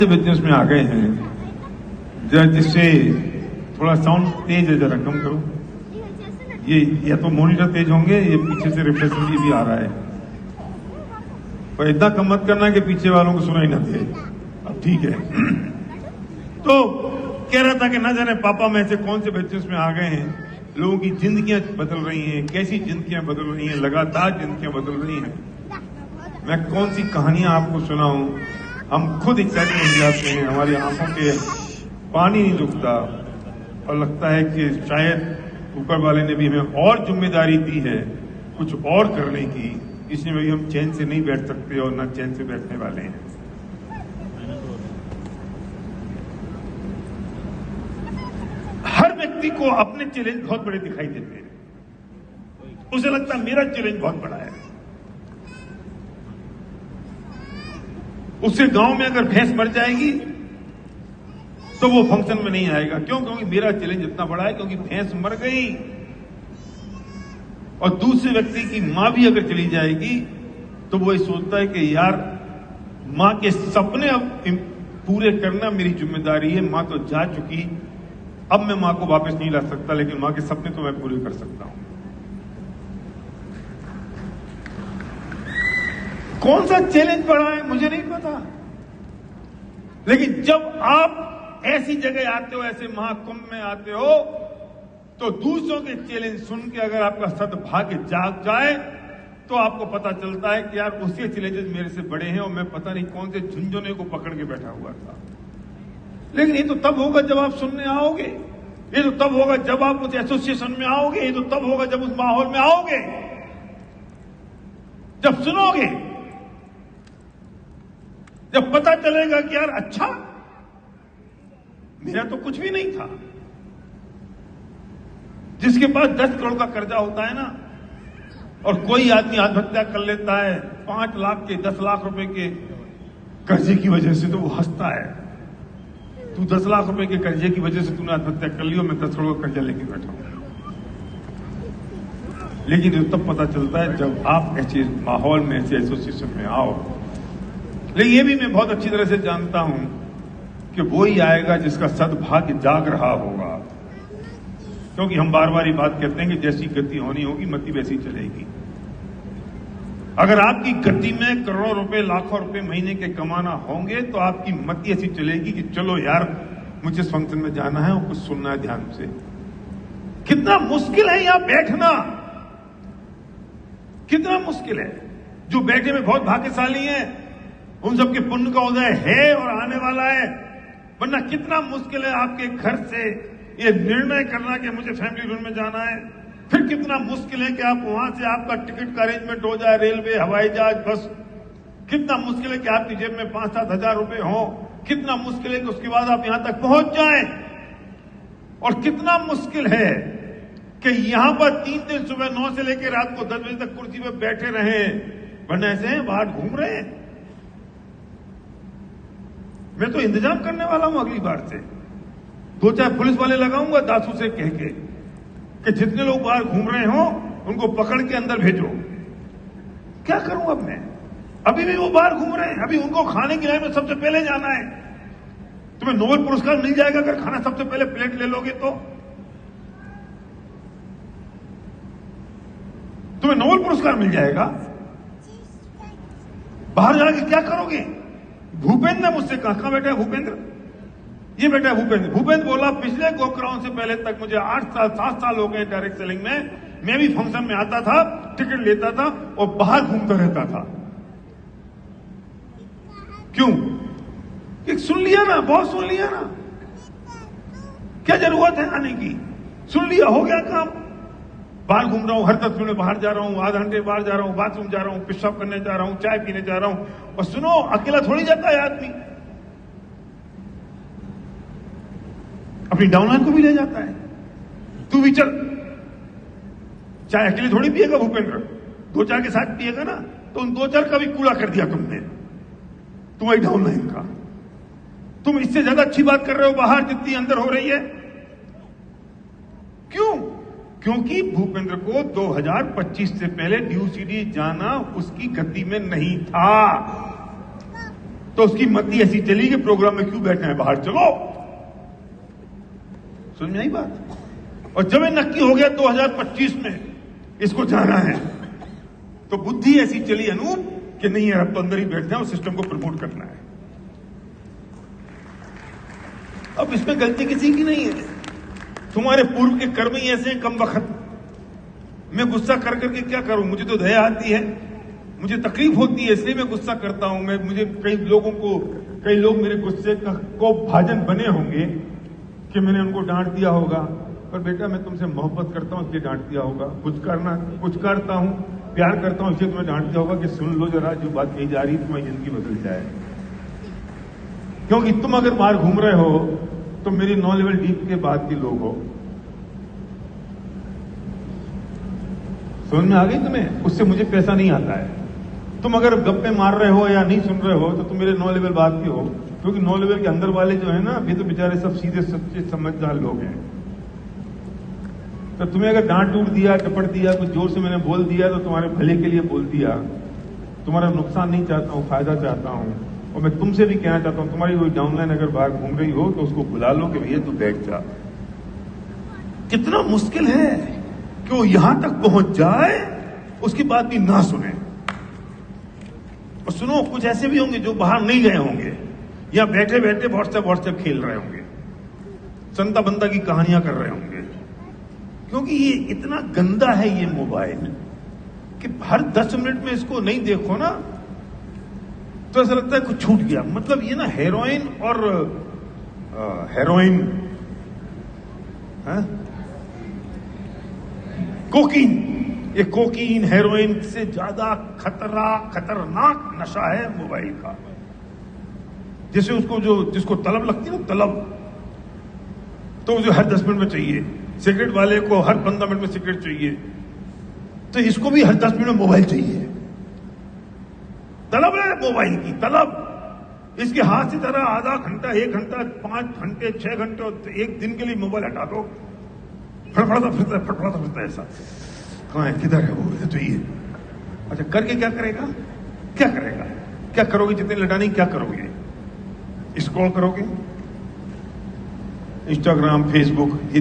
Business में आ गए हैं जरा, जिससे थोड़ा साउंड तेज है, जरा कम करो। ये या तो मॉनिटर तेज होंगे, ये पीछे से रिफ्लेक्शन भी आ रहा है, पर इतना कम मत करना कि पीछे वालों को सुनाई ना दे। अब ठीक है। तो कह रहा था कि ना जाने पापा में से कौन से बिजनेस में आ गए हैं, लोगों की जिंदगियां बदल रही हैं, कैसी जिंदगियां बदल रही हैं, लगातार जिंदगियां बदल रही हैं। मैं कौन सी कहानियां आपको सुनाऊं, हम खुद एक्साइटेड हो जाते हैं, हमारी आंखों पे पानी नहीं रुकता और लगता है कि शायद ऊपर वाले ने भी हमें और जिम्मेदारी दी है कुछ और करने की, इसलिए भी हम चैन से नहीं बैठ सकते और ना चैन से बैठने वाले हैं। हर व्यक्ति को अपने चैलेंज बहुत बड़े दिखाई देते हैं, उसे लगता है मेरा चैलेंज बहुत बड़ा है। उससे गांव में अगर भैंस मर जाएगी तो वो फंक्शन में नहीं आएगा। क्यों? क्योंकि मेरा चैलेंज इतना बड़ा है, क्योंकि भैंस मर गई। और दूसरे व्यक्ति की मां भी अगर चली जाएगी तो वो ये सोचता है कि यार मां के सपने अब पूरे करना मेरी जिम्मेदारी है, मां तो जा चुकी, अब मैं मां को वापस नहीं ला सकता, लेकिन मां के सपने तो मैं पूरे कर सकता हूं। कौन सा चैलेंज बड़ा है मुझे नहीं पता, लेकिन जब आप ऐसी जगह आते हो, ऐसे महाकुंभ में आते हो, तो दूसरों के चैलेंज सुन के अगर आपका सद्भाग्य जाग जाए तो आपको पता चलता है कि यार उसके चैलेंजेस मेरे से बड़े हैं और मैं पता नहीं कौन से झुंझुने को पकड़ के बैठा हुआ था। लेकिन ये तो तब होगा जब आप सुनने आओगे, ये तो तब होगा जब आप उस एसोसिएशन में आओगे, ये तो तब होगा जब उस माहौल में आओगे, जब सुनोगे, जब पता चलेगा कि यार अच्छा मेरा तो कुछ भी नहीं था। जिसके पास 10 करोड़ का कर्जा होता है ना, और कोई आदमी आत्महत्या कर लेता है 5 लाख के 10 लाख रुपए के कर्जे की वजह से, तो वो हंसता है। तू 10 लाख रुपए के कर्जे की वजह से तूने आत्महत्या कर ली और मैं 10 करोड़ का कर्जा लेके बैठा हूं। लेकिन ये तब पता चलता है जब आप ऐसे माहौल में, ऐसे एसोसिएशन में आओ। लेकिन ये भी मैं बहुत अच्छी तरह से जानता हूं कि वो ही आएगा जिसका सद्भाग्य जाग रहा होगा, क्योंकि हम बार बार ये बात कहते हैं कि जैसी गति होनी होगी मति वैसी चलेगी। अगर आपकी गति में करोड़ों रुपए, लाखों रुपए महीने के कमाना होंगे तो आपकी मति ऐसी चलेगी कि चलो यार मुझे इस फंक्शन में जाना है और कुछ सुनना है ध्यान से। कितना मुश्किल है यहां बैठना, कितना मुश्किल है। जो बैठे में बहुत भाग्यशाली हैं उन सबके पुण्य का उदय है और आने वाला है, वरना कितना मुश्किल है आपके घर से ये निर्णय करना कि मुझे फैमिली रूम में जाना है। फिर कितना मुश्किल है कि आप वहां से आपका टिकट का अरेंजमेंट हो जाए, रेलवे, हवाई जहाज, बस। कितना मुश्किल है कि आपकी जेब में 5-7 हजार रुपए हो। कितना मुश्किल है कि उसके बाद आप यहां तक पहुंच जाएं। और कितना मुश्किल है कि यहां पर 3 दिन सुबह 9 से लेकर रात को 10 बजे तक कुर्सी पे बैठे रहे, वरना ऐसे बाहर घूम रहे हैं। मैं तो इंतजाम करने वाला हूं अगली बार से, 2-4 पुलिस वाले लगाऊंगा दासू से कह के कि जितने लोग बाहर घूम रहे हो उनको पकड़ के अंदर भेजो। क्या करूं अब मैं? अभी भी वो बाहर घूम रहे हैं, अभी उनको खाने की लाइन में सबसे पहले जाना है। तुम्हें नोबेल पुरस्कार मिल जाएगा अगर खाना सबसे पहले प्लेट ले लोगे तो। तुम्हें नोबेल पुरस्कार मिल जाएगा। बाहर जाके क्या करोगे? भूपेंद्र ने मुझसे कहा बैठा है भूपेंद्र? ये बैठा है भूपेंद्र। भूपेंद्र बोला पिछले गोकराउंड से पहले तक मुझे 7 साल हो गए डायरेक्ट सेलिंग में, मैं भी फंक्शन में आता था, टिकट लेता था और बाहर घूमता रहता था। क्यों? कि सुन लिया ना, बहुत सुन लिया ना, क्या जरूरत है आने की? सुन लिया, हो गया काम। बाहर घूम रहा हूं, हर 10 मिनट बाहर जा रहा हूं, आधा घंटे बाहर जा रहा हूं, बाथरूम जा रहा हूं, पेशाब करने जा रहा हूं, चाय पीने जा रहा हूं। और सुनो, अकेला थोड़ी जाता है आदमी, अपनी डाउनलाइन को भी ले जाता है। तू भी चल, चाय अकेले थोड़ी पिएगा भूपेंद्र, 2-4 के साथ पिएगा ना, तो उन 2-4 का भी कूड़ा कर दिया तुमने, तुम्हारी डाउनलाइन का। तुम इससे ज्यादा अच्छी बात कर रहे हो बाहर जितनी अंदर हो रही है। क्यों? क्योंकि भूपेंद्र को 2025 से पहले ड्यू सीडी जाना उसकी गति में नहीं था। तो उसकी मति ऐसी चली कि प्रोग्राम में क्यों बैठे हैं, बाहर चलो। समझ में आई बात? और जब ये नक्की हो गया 2025 में इसको जाना है, तो बुद्धि ऐसी चली अनूप कि नहीं यार अब तो अंदर ही बैठना है और सिस्टम को प्रमोट करना है। अब इसमें गलती किसी की नहीं है, तुम्हारे पूर्व के कर्म ही ऐसे हैं कम वक्त। मैं गुस्सा कर करके क्या करूं, मुझे तो दया आती है, मुझे तकलीफ होती है, इसलिए मैं गुस्सा करता हूं। मुझे कई लोग मेरे गुस्से को भाजन बने होंगे कि मैंने उनको डांट दिया होगा, पर बेटा मैं तुमसे मोहब्बत करता हूं इसलिए डांट दिया होगा। कुछ करता हूं, प्यार करता हूं इसलिए तुम्हें डांट दिया होगा कि सुन लो जरा जो बात कही जा रही है, तुम्हारी जिंदगी बदल जाए। क्योंकि तुम अगर बाहर घूम रहे हो तो मेरी 9 लेवल डीप के बाद के लोग हो। समझ में आ गई तुम्हें? उससे मुझे पैसा नहीं आता है। तुम अगर गप्पे मार रहे हो या नहीं सुन रहे हो तो तुम मेरे 9 लेवल बाद के हो, क्योंकि 9 लेवल के अंदर वाले जो है ना, अभी तो बेचारे सब सीधे सच्चे समझदार लोग हैं। तो तुम्हें अगर डांट डूट दिया, टपट दिया, कुछ जोर से मैंने बोल दिया तो तुम्हारे भले के लिए बोल दिया, तुम्हारा नुकसान नहीं चाहता हूं, फायदा चाहता हूं। और मैं तुमसे भी कहना चाहता हूं, तुम्हारी कोई डाउनलाइन अगर बाहर घूम रही हो तो उसको बुला लो कि भैया तू बैठ जा। कितना मुश्किल है कि वो यहां तक पहुंच जाए, उसकी बात भी ना सुने। और सुनो, कुछ ऐसे भी होंगे जो बाहर नहीं गए होंगे, या बैठे बैठे व्हाट्सएप खेल रहे होंगे, संता बंदा की कहानियां कर रहे होंगे। क्योंकि ये इतना गंदा है ये मोबाइल कि हर 10 मिनट में इसको नहीं देखो ना तो ऐसा लगता है कुछ छूट गया। मतलब ये ना हेरोइन और कोकीन, ये कोकीन हेरोइन से ज्यादा खतरनाक नशा है मोबाइल का। जैसे जिसको तलब लगती है ना, तलब, तो मुझे हर 10 मिनट में चाहिए। सिगरेट वाले को हर 15 मिनट में सिगरेट चाहिए, तो इसको भी हर 10 मिनट में मोबाइल चाहिए। तलब है मोबाइल की, तलब। इसके हाथ से तरह आधा घंटा, 1 घंटा, 5 घंटे, 6 घंटे और 1 दिन के लिए मोबाइल हटा दो, फड़फड़ाता फिरता है ऐसा। कहां है, किधर है वो, इधर चाहिए। अच्छा, करके क्या करेगा? क्या करोगे? जितने लटाने क्या करोगे? स्क्रॉल करोगे, इंस्टाग्राम, फेसबुक, ये